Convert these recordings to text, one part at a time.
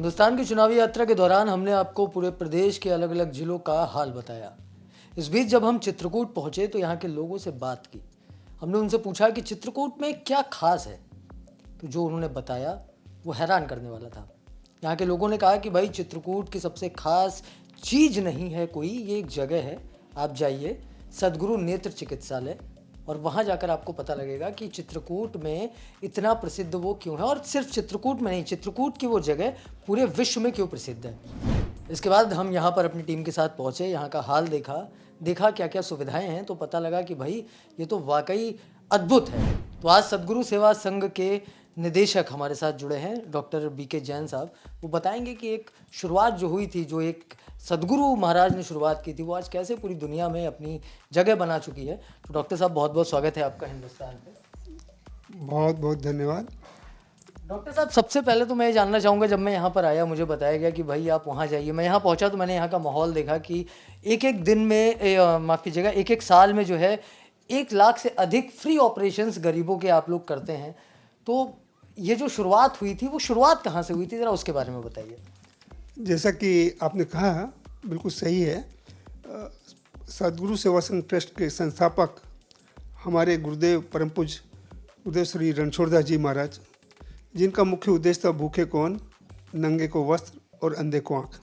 हिंदुस्तान की चुनावी यात्रा के दौरान हमने आपको पूरे प्रदेश के अलग अलग जिलों का हाल बताया। इस बीच जब हम चित्रकूट पहुंचे तो यहाँ के लोगों से बात की। हमने उनसे पूछा कि चित्रकूट में क्या खास है, तो जो उन्होंने बताया वो हैरान करने वाला था। यहाँ के लोगों ने कहा कि भाई चित्रकूट की सबसे खास चीज़ नहीं है कोई, ये एक जगह है, आप जाइए सदगुरु नेत्र चिकित्सालय और वहाँ जाकर आपको पता लगेगा कि चित्रकूट में इतना प्रसिद्ध वो क्यों है, और सिर्फ चित्रकूट में नहीं, चित्रकूट की वो जगह पूरे विश्व में क्यों प्रसिद्ध है। इसके बाद हम यहाँ पर अपनी टीम के साथ पहुँचे, यहाँ का हाल देखा क्या क्या सुविधाएं हैं, तो पता लगा कि भाई ये तो वाकई अद्भुत है। तो आज सदगुरु सेवा संघ के निदेशक हमारे साथ जुड़े हैं, डॉक्टर बीके जैन साहब। वो बताएंगे कि एक शुरुआत जो हुई थी, जो एक सदगुरु महाराज ने शुरुआत की थी, वो आज कैसे पूरी दुनिया में अपनी जगह बना चुकी है। तो डॉक्टर साहब बहुत बहुत स्वागत है आपका हिंदुस्तान पे। बहुत बहुत धन्यवाद। डॉक्टर साहब, सबसे पहले तो मैं ये जानना चाहूँगा, जब मैं यहाँ पर आया मुझे बताया गया कि भाई आप वहाँ जाइए। मैं यहाँ पहुँचा तो मैंने यहाँ का माहौल देखा कि एक एक दिन में माफ़ कीजिएगा, एक एक साल में जो है 1 लाख से अधिक फ्री ऑपरेशंस गरीबों के आप लोग करते हैं। तो ये जो शुरुआत हुई थी, वो शुरुआत कहाँ से हुई थी, ज़रा उसके बारे में बताइए। जैसा कि आपने कहा बिल्कुल सही है। सदगुरु सेवा संघ ट्रस्ट के संस्थापक हमारे गुरुदेव परम पूज्य गुरुदेव श्री रणछोड़दास जी महाराज, जिनका मुख्य उद्देश्य था भूखे को अन्न, नंगे को वस्त्र और अंधे को आँख।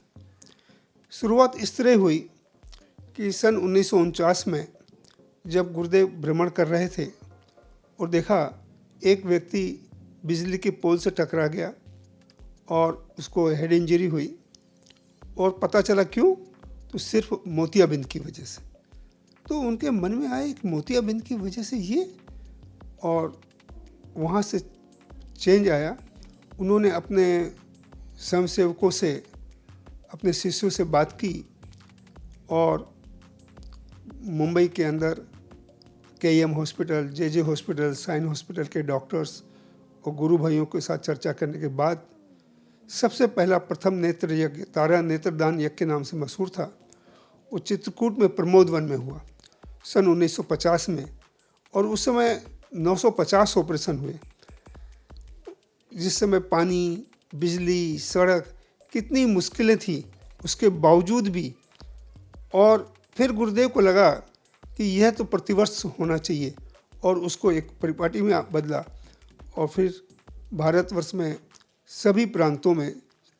शुरुआत इस तरह हुई कि सन 1949 में जब गुरुदेव भ्रमण कर रहे थे और देखा एक व्यक्ति बिजली के पोल से टकरा गया और उसको हेड इंजरी हुई, और पता चला क्यों, तो सिर्फ मोतियाबिंद की वजह से। तो उनके मन में आया कि मोतियाबिंद की वजह से ये, और वहाँ से चेंज आया। उन्होंने अपने स्वयंसेवकों से, अपने शिष्यों से बात की और मुंबई के अंदर KEM hospital, JJ hospital, Sion hospital के डॉक्टर्स और गुरु भाइयों के साथ चर्चा करने के बाद सबसे पहला प्रथम नेत्र यज्ञ, तारा नेत्रदान यज्ञ के नाम से मशहूर था, वो चित्रकूट में प्रमोद वन में हुआ सन 1950 में। और उस समय 950 ऑपरेशन हुए, जिस समय पानी, बिजली, सड़क, कितनी मुश्किलें थी, उसके बावजूद भी। और फिर गुरुदेव को लगा कि यह तो प्रतिवर्ष होना चाहिए, और उसको एक परिपाटी में बदला। और फिर भारतवर्ष में सभी प्रांतों में,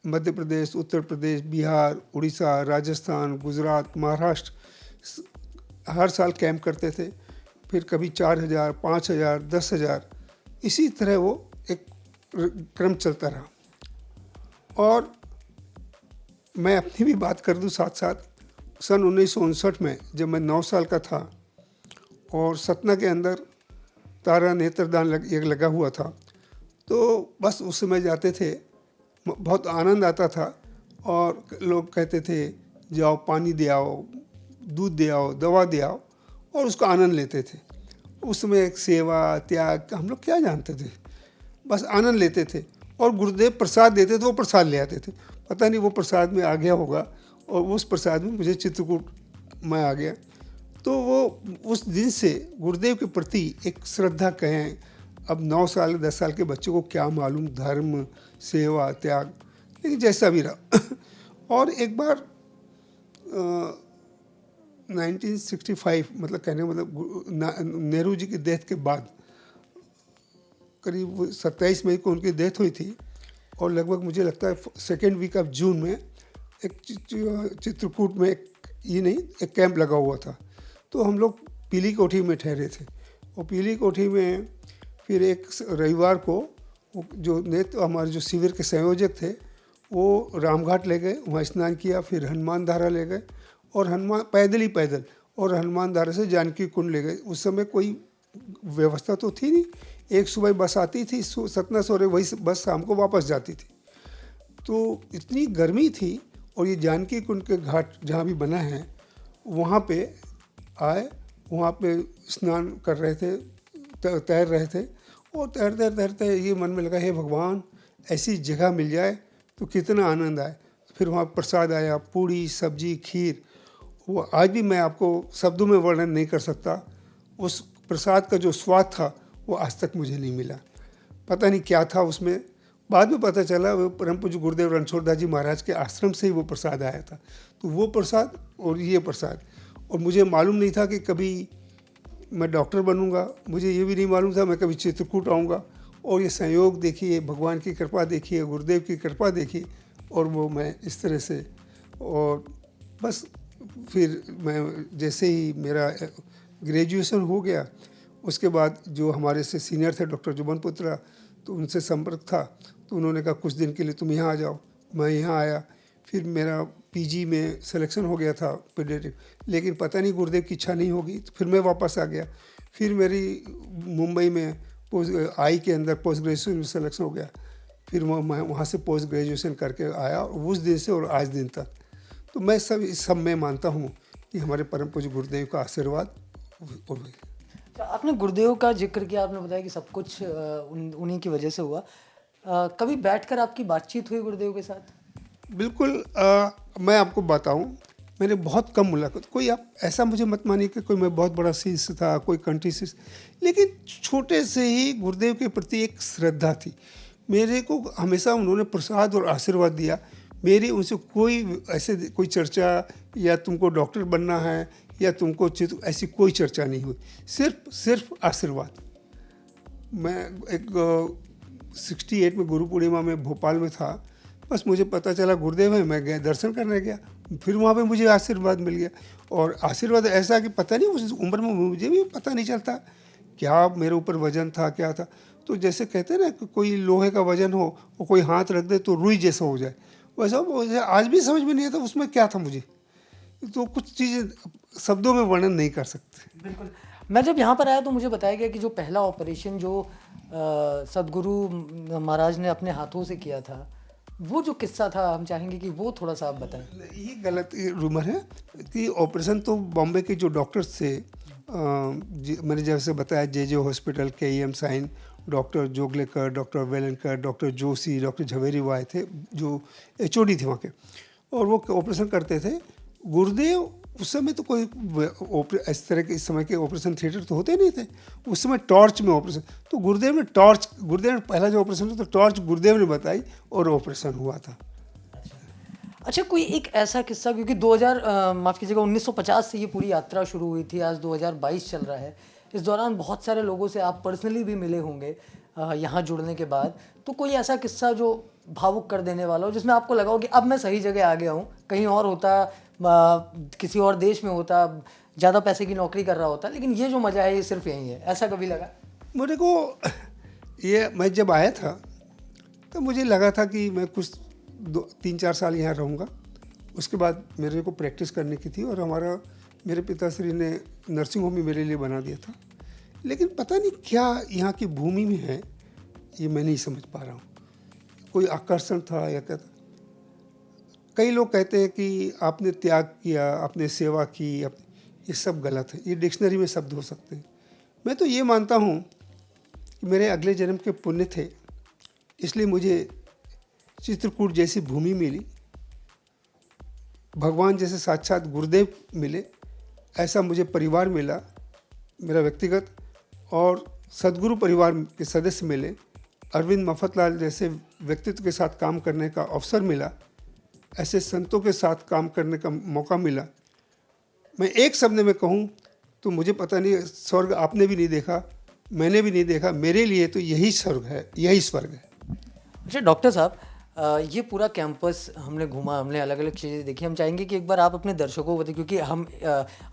मध्य प्रदेश, उत्तर प्रदेश, बिहार, उड़ीसा, राजस्थान, गुजरात, महाराष्ट्र हर साल कैंप करते थे। फिर कभी 4000, 5000, 10,000, इसी तरह वो एक क्रम चलता रहा। और मैं अपनी भी बात कर दूं साथ साथ, सन 1959 में जब मैं 9 साल का था और सतना के अंदर तारा नेत्रदान एक लगा हुआ था, तो बस उस समय जाते थे, बहुत आनंद आता था। और लोग कहते थे जाओ पानी दे आओ, दूध दे आओ, दवा दे आओ, और उसका आनंद लेते थे। उस समय एक सेवा, त्याग, हम लोग क्या जानते थे, बस आनंद लेते थे। और गुरुदेव प्रसाद देते थे, वो प्रसाद ले आते थे। पता नहीं वो प्रसाद में आ गया होगा, और उस प्रसाद में मुझे चित्रकूट में आ गया। तो वो उस दिन से गुरुदेव के प्रति एक श्रद्धा कहें, अब 9 साल 10 साल के बच्चों को क्या मालूम धर्म, सेवा, त्याग, लेकिन जैसा भी रहा। और एक बार 1965, मतलब कहने मतलब नेहरू जी की डेथ के बाद, करीब 27 मई को उनकी डेथ हुई थी। और लगभग मुझे लगता है 2nd वीक ऑफ जून में एक चित्रकूट में एक कैंप लगा हुआ था। तो हम लोग पीली कोठी में ठहरे थे, और पीली कोठी में फिर एक रविवार को जो हमारे जो शिविर के संयोजक थे, वो रामघाट ले गए, वहाँ स्नान किया। फिर हनुमान धारा ले गए, और पैदल और हनुमान धारा से जानकी कुंड ले गए। उस समय कोई व्यवस्था तो थी नहीं, एक सुबह बस आती थी सतना सौरे, वही बस शाम को वापस जाती थी। तो इतनी गर्मी थी, और ये जानकी कुंड के घाट जहाँ भी बना है, वहाँ पे आए, वहाँ पे स्नान कर रहे थे, तैर रहे थे। और तैरते ये मन में लगा, हे भगवान, ऐसी जगह मिल जाए तो कितना आनंद आए। फिर वहाँ प्रसाद आया, पूड़ी, सब्जी, खीर। वो आज भी मैं आपको शब्दों में वर्णन नहीं कर सकता। उस प्रसाद का जो स्वाद था वो आज तक मुझे नहीं मिला। पता नहीं क्या था उसमें, बाद में पता चला वो परम पूज्य गुरुदेव रणछोड़दास जी महाराज के आश्रम से ही वो प्रसाद आया था। तो वो प्रसाद और ये प्रसाद, और मुझे मालूम नहीं था कि कभी मैं डॉक्टर बनूंगा, मुझे ये भी नहीं मालूम था मैं कभी चित्रकूट आऊँगा। और ये संयोग देखिए, भगवान की कृपा देखिए, गुरुदेव की कृपा देखिए, और वो मैं इस तरह से, और बस फिर मैं जैसे ही मेरा ग्रेजुएशन हो गया, उसके बाद जो हमारे से सीनियर थे डॉक्टर जुबन पुत्रा, तो उनसे संपर्क था, तो उन्होंने कहा कुछ दिन के लिए तुम यहाँ आ जाओ। मैं यहाँ आया, फिर मेरा पीजी में सिलेक्शन हो गया था पीडियाट्रिक, लेकिन पता नहीं गुरुदेव की इच्छा नहीं होगी, तो फिर मैं वापस आ गया। फिर मेरी मुंबई में आई के अंदर पोस्ट ग्रेजुएशन में सिलेक्शन हो गया, फिर मैं वहाँ से पोस्ट ग्रेजुएशन करके आया, उस दिन से और आज दिन तक। तो मैं इस सब में मानता हूँ कि हमारे परम पूज्य गुरुदेव का आशीर्वाद। और तो आपने गुरुदेव का जिक्र किया, आपने बताया कि सब कुछ उन्हीं की वजह से हुआ। कभी बैठकर आपकी बातचीत हुई गुरुदेव के साथ? बिल्कुल। मैं आपको बताऊं, मैंने बहुत कम मुलाकात, कोई आप ऐसा मुझे मत मानिए कि कोई मैं बहुत बड़ा शिष्य था, कोई कंट्री शिष्य, लेकिन छोटे से ही गुरुदेव के प्रति एक श्रद्धा थी मेरे को। हमेशा उन्होंने प्रसाद और आशीर्वाद दिया। मेरी उनसे कोई ऐसे कोई चर्चा या तुमको डॉक्टर बनना है या तुमको ऐसी कोई चर्चा नहीं हुई, सिर्फ आशीर्वाद। मैं एक 68 में गुरु पूर्णिमा में भोपाल में था, बस मुझे पता चला गुरुदेव है, मैं गया दर्शन करने गया, फिर वहाँ पे मुझे आशीर्वाद मिल गया। और आशीर्वाद ऐसा कि पता नहीं उस उम्र में मुझे भी पता नहीं चलता क्या मेरे ऊपर वजन था क्या था। तो जैसे कहते हैं ना कि कोई लोहे का वजन हो और कोई हाथ रख दे तो रुई जैसा हो जाए, वैसा मुझे आज भी समझ में नहीं आता उसमें क्या था मुझे। तो कुछ चीज़ें शब्दों में वर्णन नहीं कर सकते। बिल्कुल। मैं जब यहाँ पर आया तो मुझे बताया गया कि जो पहला ऑपरेशन जो सदगुरु महाराज ने अपने हाथों से किया था, वो जो किस्सा था, हम चाहेंगे कि वो थोड़ा सा आप बताएं। ये गलत रूमर है कि ऑपरेशन तो बॉम्बे के जो डॉक्टर्स थे, मैंने जैसे बताया J hospital, KEM Sion, doctor Joglekar, doctor Velankar, doctor Joshi, doctor Zaveri वो आए थे जो HOD थे वहाँ के, और वो ऑपरेशन करते थे। गुरुदेव उस समय तो कोई इस तरह के इस समय के ऑपरेशन थिएटर तो होते नहीं थे, उस समय टॉर्च में ऑपरेशन। तो गुरुदेव ने पहला जो ऑपरेशन था तो टॉर्च गुरुदेव ने बताई और ऑपरेशन हुआ था। अच्छा, कोई एक ऐसा किस्सा, क्योंकि 2000 माफ़ कीजिएगा 1950 से ये पूरी यात्रा शुरू हुई थी, आज 2022 चल रहा है। इस दौरान बहुत सारे लोगों से आप पर्सनली भी मिले होंगे यहाँ जुड़ने के बाद। तो कोई ऐसा किस्सा जो भावुक कर देने वाला हो, जिसमें आपको लगा हो कि अब मैं सही जगह आ गया हूँ, कहीं और होता, किसी और देश में होता, ज़्यादा पैसे की नौकरी कर रहा होता, लेकिन ये जो मज़ा है ये सिर्फ यहीं है, ऐसा कभी लगा? मेरे को ये, मैं जब आया था तो मुझे लगा था कि मैं कुछ 3-4 साल यहाँ रहूँगा, उसके बाद मेरे को प्रैक्टिस करने की थी, और मेरे पिताश्री ने नर्सिंग होम ही मेरे लिए बना दिया था। लेकिन पता नहीं क्या यहाँ की भूमि में है, ये मैं नहीं समझ पा रहा हूँ। कोई आकर्षण था या क्या था। कई लोग कहते हैं कि आपने त्याग किया, आपने सेवा की, ये सब गलत है, ये डिक्शनरी में शब्द हो सकते हैं। मैं तो ये मानता हूँ कि मेरे अगले जन्म के पुण्य थे, इसलिए मुझे चित्रकूट जैसी भूमि मिली, भगवान जैसे साक्षात गुरुदेव मिले, ऐसा मुझे परिवार मिला मेरा व्यक्तिगत, और सदगुरु परिवार के सदस्य मिले, अरविंद मफतलाल जैसे व्यक्तित्व के साथ काम करने का अवसर मिला, ऐसे संतों के साथ काम करने का मौका मिला। मैं एक शब्द में कहूँ तो मुझे पता नहीं, स्वर्ग आपने भी नहीं देखा, मैंने भी नहीं देखा, मेरे लिए तो यही स्वर्ग है, यही स्वर्ग है। अच्छा डॉक्टर साहब, ये पूरा कैंपस हमने घूमा, हमने अलग अलग चीज़ें देखी। हम चाहेंगे कि एक बार आप अपने दर्शकों को बताएं, क्योंकि हम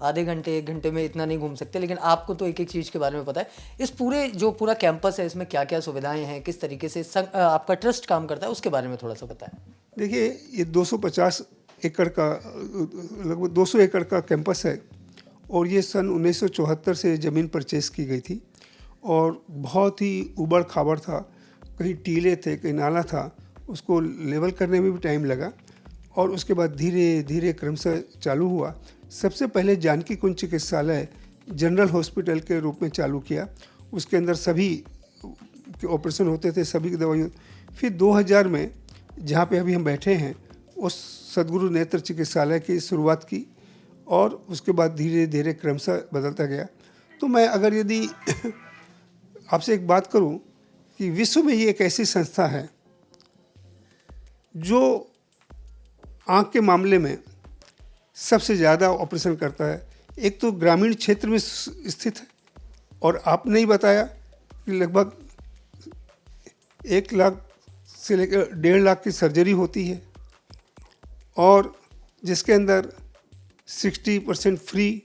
आधे घंटे 1 घंटे में इतना नहीं घूम सकते, लेकिन आपको तो एक एक चीज़ के बारे में पता है। इस पूरा कैंपस है, इसमें क्या क्या सुविधाएं हैं, किस तरीके से आपका ट्रस्ट काम करता है, उसके बारे में थोड़ा सा बताएं। देखिए, ये 250 एकड़ का, लगभग 200 एकड़ का कैंपस है, और ये सन 1974 से ज़मीन परचेज़ की गई थी, और बहुत ही उबड़ खाबड़ था, कहीं टीले थे, कहीं नाला था, उसको लेवल करने में भी टाइम लगा, और उसके बाद धीरे धीरे क्रमशः चालू हुआ। सबसे पहले जानकी कुंज चिकित्सालय जनरल हॉस्पिटल के रूप में चालू किया, उसके अंदर सभी के ऑपरेशन होते थे, सभी की दवाइयाँ। फिर 2000 में जहाँ पे अभी हम बैठे हैं, उस सदगुरु नेत्र चिकित्सालय की शुरुआत की, और उसके बाद धीरे धीरे क्रमशः बदलता गया। तो मैं अगर यदि आपसे एक बात करूं कि विश्व में ये एक ऐसी संस्था है जो आँख के मामले में सबसे ज़्यादा ऑपरेशन करता है, एक तो ग्रामीण क्षेत्र में स्थित है, और आपने ही बताया कि लगभग 1 लाख से लेकर 1.5 लाख की सर्जरी होती है, और जिसके अंदर 60% फ्री,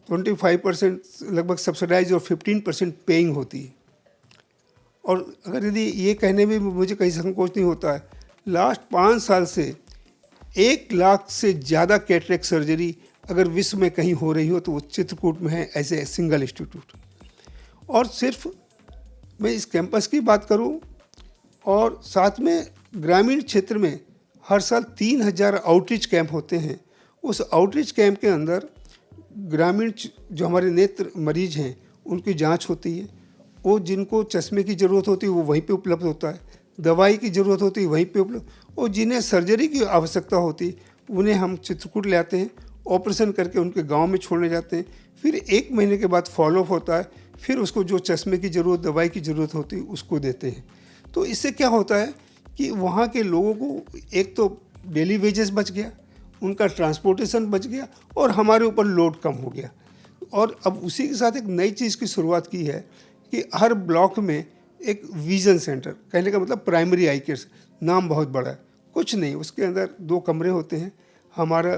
25% लगभग सब्सिडाइज और 15% पेइंग होती है। और अगर यदि ये कहने में मुझे कहीं संकोच नहीं होता है, लास्ट 5 साल से 1 लाख से ज़्यादा कैटरेक्ट सर्जरी अगर विश्व में कहीं हो रही हो तो वो चित्रकूट में है, ऐसे सिंगल इंस्टीट्यूट। और सिर्फ मैं इस कैंपस की बात करूं, और साथ में ग्रामीण क्षेत्र में हर साल 3000 आउटरीच कैंप होते हैं। उस आउटरीच कैंप के अंदर ग्रामीण जो हमारे नेत्र मरीज हैं उनकी जांच होती है। वो जिनको चश्मे की ज़रूरत होती है वो वहीं पे उपलब्ध होता है, दवाई की ज़रूरत होती है वहीं पे उपलब्ध, और जिन्हें सर्जरी की आवश्यकता होती है उन्हें हम चित्रकूट ले आते हैं, ऑपरेशन करके उनके गांव में छोड़ने जाते हैं। फिर 1 महीने के बाद फॉलोअप होता है, फिर उसको जो चश्मे की ज़रूरत, दवाई की ज़रूरत होती है उसको देते हैं। तो इससे क्या होता है कि वहाँ के लोगों को एक तो डेली वेजेस बच गया, उनका ट्रांसपोर्टेशन बच गया, और हमारे ऊपर लोड कम हो गया। और अब उसी के साथ एक नई चीज़ की शुरुआत की है कि हर ब्लॉक में एक विज़न सेंटर, कहने का मतलब प्राइमरी आई केयर, नाम बहुत बड़ा है, कुछ नहीं, उसके अंदर 2 कमरे होते हैं। हमारा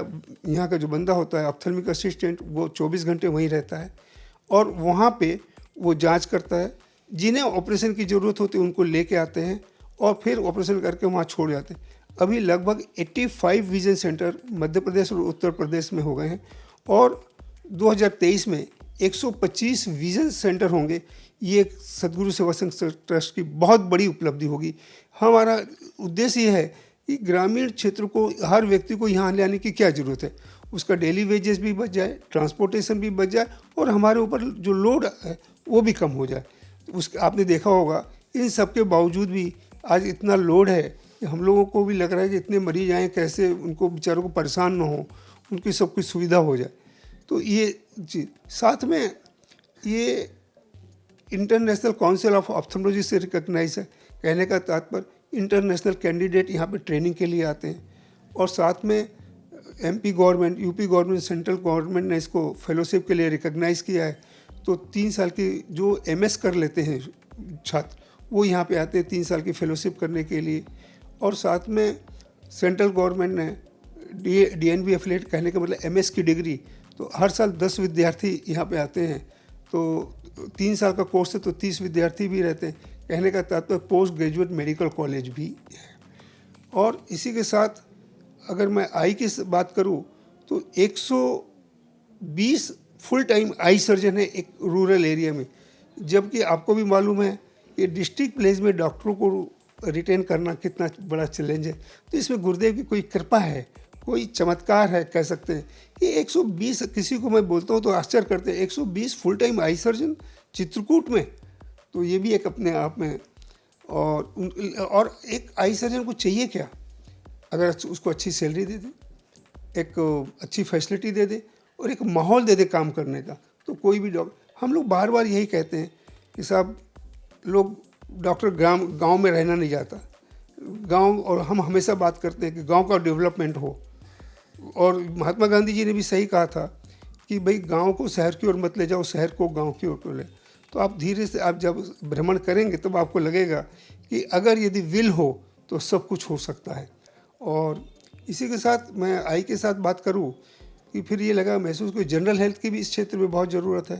यहाँ का जो बंदा होता है ऑप्थेल्मिक असिस्टेंट, वो 24 घंटे वहीं रहता है, और वहाँ पे वो जांच करता है। जिन्हें ऑपरेशन की ज़रूरत होती है उनको लेके आते हैं और फिर ऑपरेशन करके वहाँ छोड़ जाते हैं। अभी लगभग 85 विजन सेंटर मध्य प्रदेश और उत्तर प्रदेश में हो गए हैं, और 2023 में 125 विजन सेंटर होंगे। ये सदगुरु सेवा संघ ट्रस्ट की बहुत बड़ी उपलब्धि होगी। हमारा उद्देश्य ये है कि ग्रामीण क्षेत्र को, हर व्यक्ति को यहाँ ले आने की क्या ज़रूरत है, उसका डेली वेजेस भी बच जाए, ट्रांसपोर्टेशन भी बच जाए, और हमारे ऊपर जो लोड है वो भी कम हो जाए। उसके आपने देखा होगा, इन सब के बावजूद भी आज इतना लोड है कि हम लोगों को भी लग रहा है कि इतने मरीज आएँ, कैसे उनको बेचारों को परेशान ना हो, उनकी सब कुछ सुविधा हो जाए। तो ये चीज़, साथ में ये इंटरनेशनल काउंसिल ऑफ ऑप्थेल्मोलॉजी से रिकॉग्नाइज है। कहने का तात्पर्य इंटरनेशनल कैंडिडेट यहाँ पे ट्रेनिंग के लिए आते हैं, और साथ में MP government, UP government, central government ने इसको फेलोशिप के लिए रिकॉग्नाइज किया है। तो 3 साल की जो एमएस कर लेते हैं छात्र, वो यहाँ पे आते हैं 3 साल की फेलोशिप करने के लिए। और साथ में सेंट्रल गवर्नमेंट ने डीएनबी एफिलिएट, कहने का मतलब एमएस की डिग्री, तो हर साल 10 विद्यार्थी यहाँ पे आते हैं। तो 3 साल का कोर्स है तो 30 विद्यार्थी भी रहते हैं। कहने का तात्पर्य पोस्ट ग्रेजुएट मेडिकल कॉलेज भी है। और इसी के साथ अगर मैं आई की बात करूं तो 120 फुल टाइम आई सर्जन है एक रूरल एरिया में, जबकि आपको भी मालूम है कि डिस्ट्रिक्ट प्लेस में डॉक्टरों को रिटेन करना कितना बड़ा चैलेंज है। तो इसमें गुरुदेव की कोई कृपा है, कोई चमत्कार है, कह सकते हैं कि 120, किसी को मैं बोलता हूँ तो आश्चर्य करते हैं, 120 full time eye surgeon Chitrakoot में, तो ये भी एक अपने आप में। और एक आई सर्जन को चाहिए क्या, अगर उसको अच्छी सैलरी दे दे, एक अच्छी फैसिलिटी दे दे, और एक माहौल दे दे काम करने का, तो कोई भी डॉक्टर, हम लोग बार बार यही कहते हैं कि साहब लोग डॉक्टर गांव में रहना नहीं चाहता, गांव, और हम हमेशा बात करते हैं कि गांव का डेवलपमेंट हो। और महात्मा गांधी जी ने भी सही कहा था कि भाई गांव को शहर की ओर मत ले जाओ, शहर को गांव की ओर ले। तो आप धीरे से, आप जब भ्रमण करेंगे तब आपको लगेगा कि अगर यदि विल हो तो सब कुछ हो सकता है। और इसी के साथ मैं आई के साथ बात करूं कि फिर ये लगा महसूस कि जनरल हेल्थ की भी इस क्षेत्र में बहुत ज़रूरत है।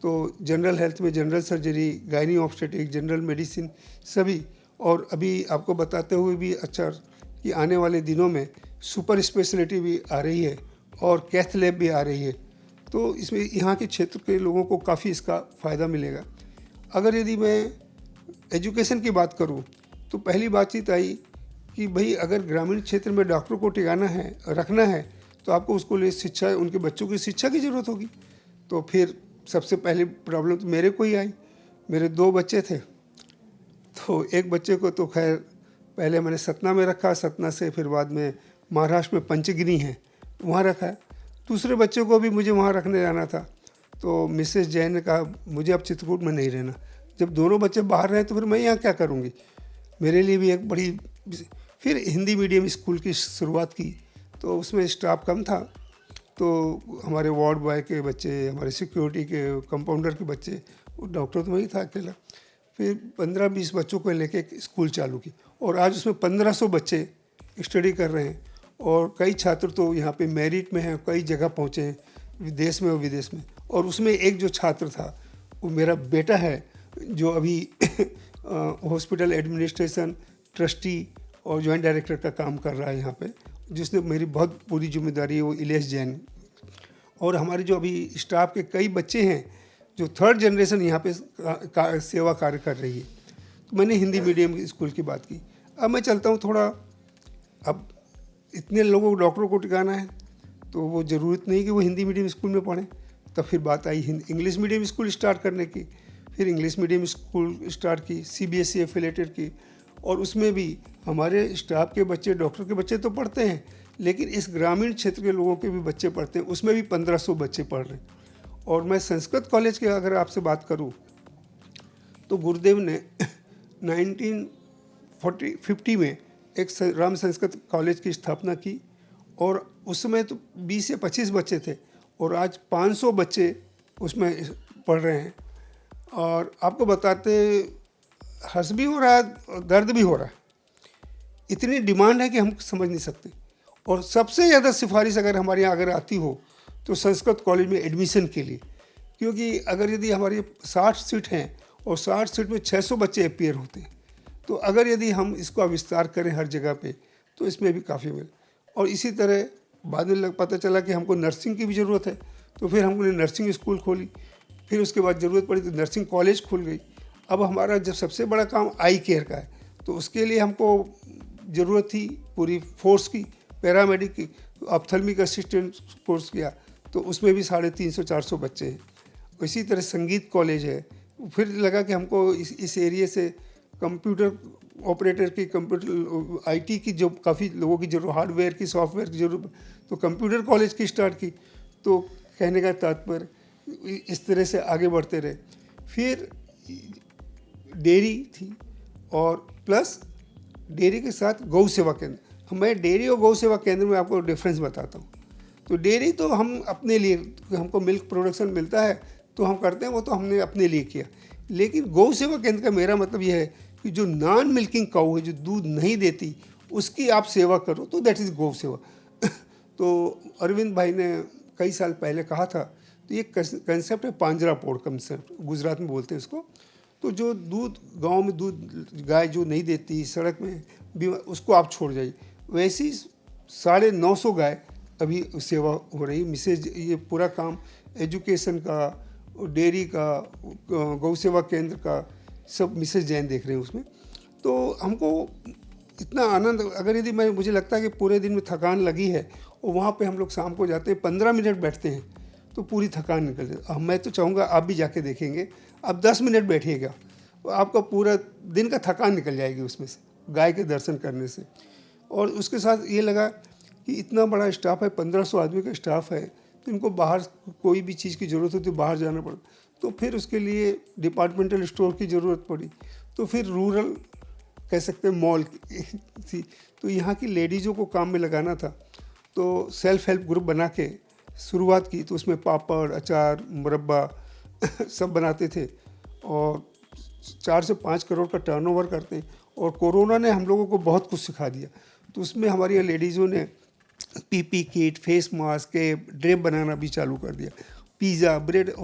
तो जनरल हेल्थ में general surgery, gynae obstetric, general medicine सभी, और अभी आपको बताते हुए भी अच्छा कि आने वाले दिनों में सुपर स्पेशलिटी भी आ रही है और कैथ लैब भी आ रही है। तो इसमें यहाँ के क्षेत्र के लोगों को काफ़ी इसका फ़ायदा मिलेगा। अगर यदि मैं एजुकेशन की बात करूँ तो पहली बातचीत आई कि भाई अगर ग्रामीण क्षेत्र में डॉक्टर को टिकाना है, रखना है, तो आपको उसको लिए शिक्षा, उनके बच्चों की शिक्षा की ज़रूरत होगी। तो फिर सबसे पहली प्रॉब्लम तो मेरे को ही आई। मेरे 2 बच्चे थे, तो एक बच्चे को तो खैर पहले मैंने सतना में रखा, सतना से फिर बाद में महाराष्ट्र में पंचगिनी है वहाँ रखा। दूसरे बच्चे को भी मुझे वहाँ रखने जाना था, तो मिसेस जैन ने कहा मुझे अब चित्रकूट में नहीं रहना। जब दोनों बच्चे बाहर रहे तो फिर मैं यहाँ क्या करूँगी, मेरे लिए भी एक बड़ी फिर हिंदी मीडियम स्कूल की शुरुआत की, तो उसमें स्टाफ कम था, तो हमारे वार्ड बॉय के बच्चे, हमारे सिक्योरिटी के, कंपाउंडर के बच्चे, डॉक्टर तो वही था अकेला। फिर 15-20 बच्चों को लेके एक स्कूल चालू की और आज उसमें 1500 बच्चे स्टडी कर रहे हैं और कई छात्र तो यहाँ पे मेरिट में हैं, कई जगह पहुँचे हैं, विदेश में और विदेश में। और उसमें एक जो छात्र था वो मेरा बेटा है, जो अभी हॉस्पिटल एडमिनिस्ट्रेशन ट्रस्टी और जॉइंट डायरेक्टर का काम कर रहा है यहाँ पे, जिसने मेरी बहुत पूरी जिम्मेदारी है, वो इलेश जैन। और हमारे जो अभी स्टाफ के कई बच्चे हैं जो थर्ड जनरेशन यहाँ पे सेवा कार्य कर रही है। तो मैंने हिंदी मीडियम स्कूल की बात की। अब मैं चलता हूँ थोड़ा, अब इतने लोगों को डॉक्टरों को टिकाना है तो वो ज़रूरत नहीं कि वो हिंदी मीडियम स्कूल में पढ़ें। तब फिर बात आई इंग्लिश मीडियम स्कूल स्टार्ट करने की। फिर इंग्लिश मीडियम स्कूल स्टार्ट की, CBSE एफिलेटेड की, और उसमें भी हमारे स्टाफ के बच्चे, डॉक्टर के बच्चे तो पढ़ते हैं, लेकिन इस ग्रामीण क्षेत्र के लोगों के भी बच्चे पढ़ते हैं, उसमें भी 1500 बच्चे पढ़ रहे हैं। और मैं संस्कृत कॉलेज के अगर आपसे बात करूं तो गुरुदेव ने 1950 में एक राम संस्कृत कॉलेज की स्थापना की और उसमें तो 20 से 25 बच्चे थे और आज 500 बच्चे उसमें पढ़ रहे हैं। और आपको बताते हंस भी हो रहा है और दर्द भी हो रहा है, इतनी डिमांड है कि हम समझ नहीं सकते। और सबसे ज़्यादा सिफारिश अगर हमारे यहाँ अगर आती हो तो संस्कृत कॉलेज में एडमिशन के लिए, क्योंकि अगर यदि हमारी 60 सीट हैं और 60 सीट में 600 बच्चे अपीयर होते हैं, तो अगर यदि हम इसका विस्तार करें हर जगह पे तो इसमें भी काफ़ी मिल। और इसी तरह बाद में पता चला कि हमको नर्सिंग की भी ज़रूरत है, तो फिर हमने नर्सिंग स्कूल खोली। फिर उसके बाद ज़रूरत पड़ी तो नर्सिंग कॉलेज खुल गई। अब हमारा जब सबसे बड़ा काम आई केयर का है, तो उसके लिए हमको ज़रूरत थी पूरी फोर्स की, पैरामेडिक की। ऑप्थेल्मिक असिस्टेंट कोर्स किया तो उसमें भी 350-400 बच्चे हैं। इसी तरह संगीत कॉलेज है। फिर लगा कि हमको इस एरिए से कंप्यूटर ऑपरेटर की, कंप्यूटर IT की जो काफ़ी लोगों की जरूरत, हार्डवेयर की, सॉफ्टवेयर की जरूरत, तो कंप्यूटर कॉलेज की स्टार्ट की। तो कहने का तात्पर्य इस तरह से आगे बढ़ते रहे। फिर डेयरी थी और प्लस डेयरी के साथ गौ सेवा केंद्र। मैं डेयरी और गौ सेवा केंद्र में आपको डिफरेंस बताता हूँ। तो डेयरी तो हम अपने लिए, हमको मिल्क प्रोडक्शन मिलता है तो हम करते हैं, वो तो हमने अपने लिए किया। लेकिन गौ सेवा केंद्र का मेरा मतलब यह है कि जो नॉन मिल्किंग काऊ है, जो दूध नहीं देती, उसकी आप सेवा करो, तो दैट इज़ गौ सेवा। तो अरविंद भाई ने कई साल पहले कहा था, तो ये कंसेप्ट है पांजरा पोड़ कंसेप्ट, गुजरात में बोलते हैं इसको। तो जो दूध गांव में दूध गाय जो नहीं देती, सड़क में भी, उसको आप छोड़ जाइए। वैसी 950 गाय अभी सेवा हो रही। मिसेज ये पूरा काम एजुकेशन का, डेयरी का, गौ सेवा केंद्र का, सब मिसेज जैन देख रहे हैं उसमें। तो हमको इतना आनंद, अगर यदि मुझे लगता है कि पूरे दिन में थकान लगी है और वहाँ पे हम लोग शाम को जाते हैं, 15 मिनट बैठते हैं तो पूरी थकान निकल जाती है। मैं तो चाहूँगा आप भी जाके देखेंगे, आप 10 मिनट बैठिएगा तो आपका पूरा दिन का थकान निकल जाएगी उसमें से, गाय के दर्शन करने से। और उसके साथ ये लगा कि इतना बड़ा स्टाफ है, 1500 आदमी का स्टाफ है, तो इनको बाहर कोई भी चीज़ की ज़रूरत होती है बाहर जाना पड़ा, तो फिर उसके लिए डिपार्टमेंटल स्टोर की ज़रूरत पड़ी। तो फिर रूरल कह सकते हैं मॉल थी, तो यहाँ की लेडीज़ों को काम में लगाना था, तो सेल्फ हेल्प ग्रुप बना के शुरुआत की। तो उसमें पापड़, अचार, मुरब्बा सब बनाते थे और 4 से 5 करोड़ का टर्नओवर करते हैं। और कोरोना ने हम लोगों को बहुत कुछ सिखा दिया। तो उसमें हमारी लेडीज़ों ने PP किट, फेस मास्क के ड्रेप बनाना भी चालू कर दिया। पिज़्ज़ा, ब्रेड,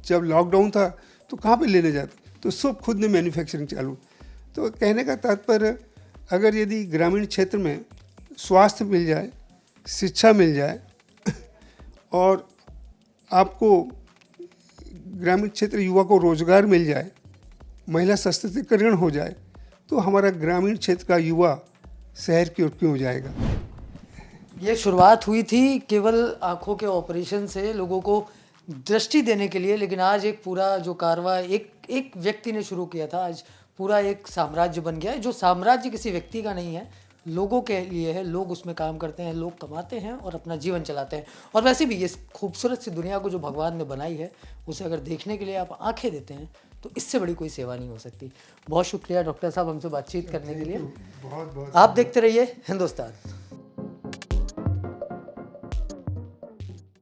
जब लॉकडाउन था तो कहाँ पे लेने जाते, तो सब खुद ने मैन्युफैक्चरिंग चालू। तो कहने का तात्पर्य, अगर यदि ग्रामीण क्षेत्र में स्वास्थ्य मिल जाए, शिक्षा मिल जाए और आपको ग्रामीण क्षेत्र युवा को रोजगार मिल जाए, महिला सशक्तिकरण हो जाए, तो हमारा ग्रामीण क्षेत्र का युवा शहर की ओर क्यों जाएगा। ये शुरुआत हुई थी केवल आंखों के ऑपरेशन से लोगों को दृष्टि देने के लिए, लेकिन आज एक पूरा जो कारवां एक व्यक्ति ने शुरू किया था, आज पूरा एक साम्राज्य बन गया है। जो साम्राज्य किसी व्यक्ति का नहीं है, लोगों के लिए है, लोग उसमें काम करते हैं, लोग कमाते हैं और अपना जीवन चलाते हैं। और वैसे भी ये खूबसूरत सी दुनिया को जो भगवान ने बनाई है, उसे अगर देखने के लिए आप आंखें देते हैं तो इससे बड़ी कोई सेवा नहीं हो सकती। बहुत शुक्रिया डॉक्टर साहब हमसे बातचीत करने के लिए। बहुत बहुत आप देखते रहिए हिंदुस्तान।